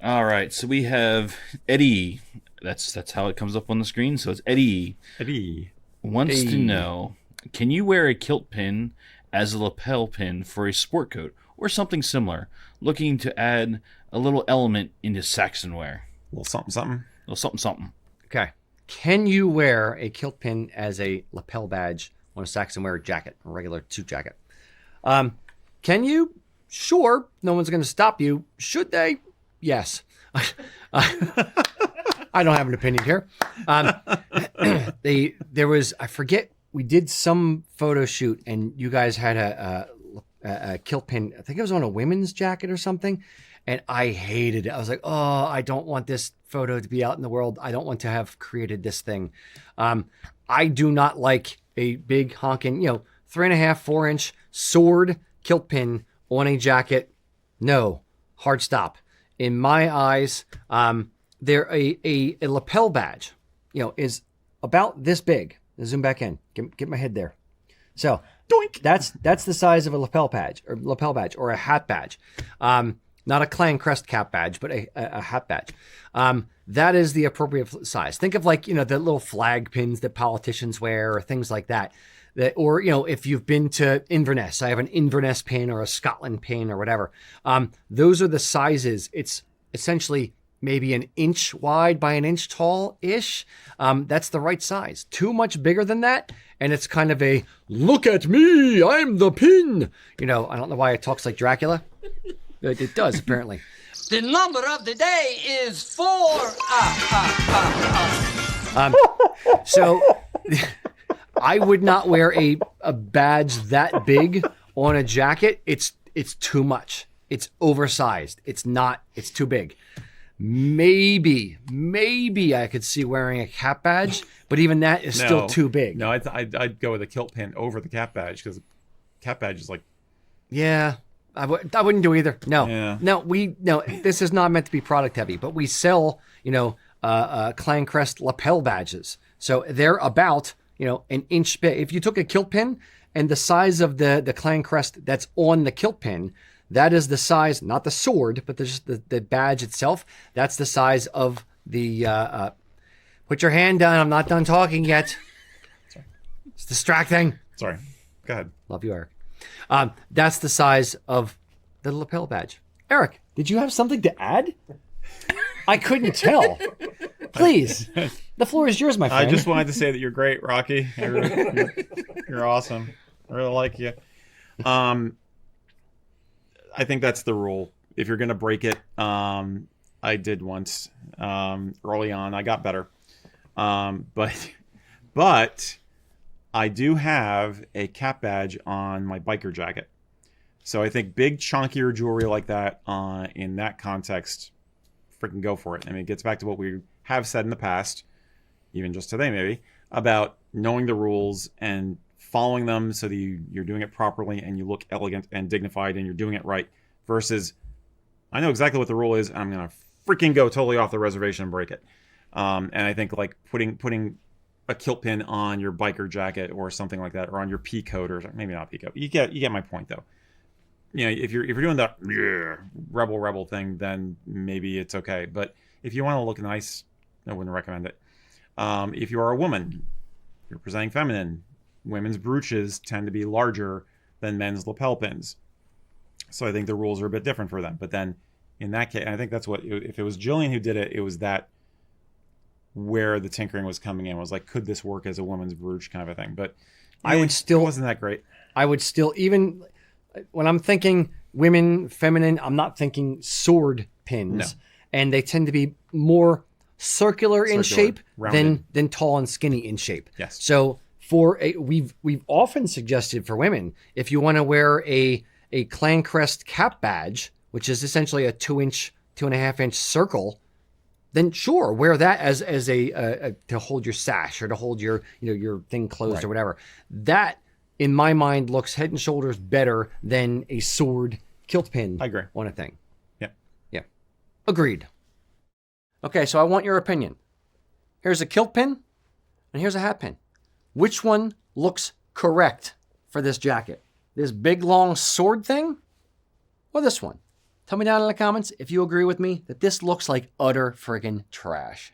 All right, so we have Eddie. That's how it comes up on the screen. So it's Eddie Eddie. wants to Hey, know: can you wear a kilt pin as a lapel pin for a sport coat or something similar? Looking to add a little element into Saxon wear. A little something, something. A little something, something. okay. Can you wear a kilt pin as a lapel badge on a Saxon wear jacket, a regular suit jacket? Can you? Sure. No one's going to stop you. Should they? Yes. I don't have an opinion here. There was, I forget, we did some photo shoot and you guys had a kilt pin. I think it was on a women's jacket or something. And I hated it. I was like, oh, I don't want this photo to be out in the world. I don't want to have created this thing. I do not like a big honking, 3.5, 4-inch sword kilt pin on a jacket. No, hard stop. In my eyes, they're a lapel badge, is about this big. Zoom back in. Get my head there. So Doink. that's the size of a lapel badge or a hat badge. Not a clan crest cap badge, but a hat badge. That is the appropriate size. Think of the little flag pins that politicians wear or things like that. Or if you've been to Inverness, I have an Inverness pin or a Scotland pin or whatever. Those are the sizes. It's essentially maybe an inch wide by an inch tall-ish. That's the right size. Too much bigger than that, and it's kind of a, look at me, I'm the pin. I don't know why it talks like Dracula. It does, apparently. The number of the day is 4. So I would not wear a badge that big on a jacket. It's too much. It's oversized. It's too big. Maybe I could see wearing a cap badge, but even that is still too big. No, I'd go with a kilt pin over the cap badge because cap badge is like. Yeah, I wouldn't do either. No, Yeah. no. This is not meant to be product heavy, but we sell, clan crest lapel badges, so they're about an inch big. If you took a kilt pin and the size of the clan crest that's on the kilt pin, that is the size, not the sword, but just the badge itself. That's the size of the. Put your hand down. I'm not done talking yet. Sorry. It's distracting. Sorry. Go ahead. Love you, Eric. That's the size of the lapel badge. Eric, did you have something to add? I couldn't tell. Please, the floor is yours, my friend. I just wanted to say that you're great, Rocky. You're awesome. I really like you. I think that's the rule. If you're going to break it, I did once early on. I got better. But I do have a cap badge on my biker jacket. So I think big, chunkier jewelry like that in that context, freaking go for it. I mean, it gets back to what we have said in the past, even just today maybe, about knowing the rules and following them so that you're doing it properly and you look elegant and dignified and you're doing it right, versus I know exactly what the rule is and I'm going to freaking go totally off the reservation and break it. And I think like putting a kilt pin on your biker jacket or something like that, or on your pea coat, or maybe not pea coat. You get my point though. If you're doing that rebel thing, then maybe it's okay. But if you want to look nice, I wouldn't recommend it. If you are a woman, you're presenting feminine. Women's brooches tend to be larger than men's lapel pins, so I think the rules are a bit different for them. But then, in that case, I think that's what, if it was Jillian who did it, it was that where the tinkering was coming in, was like, could this work as a woman's brooch kind of a thing? But I would still, it wasn't that great. I would still, even when I'm thinking women, feminine, I'm not thinking sword pins. No. And they tend to be more circular in shape rounded. than tall and skinny in shape. Yes. So we've often suggested for women, if you want to wear a clan crest cap badge, which is essentially a 2.5 inch circle, then sure, wear that as a to hold your sash or to hold your your thing closed, right, or whatever. That, in my mind, looks head and shoulders better than a sword kilt pin. I agree. On a thing. Yeah. Agreed. Okay, so I want your opinion. Here's a kilt pin, and here's a hat pin. Which one looks correct for this jacket? This big long sword thing, or this one? Tell me down in the comments if you agree with me that this looks like utter friggin' trash.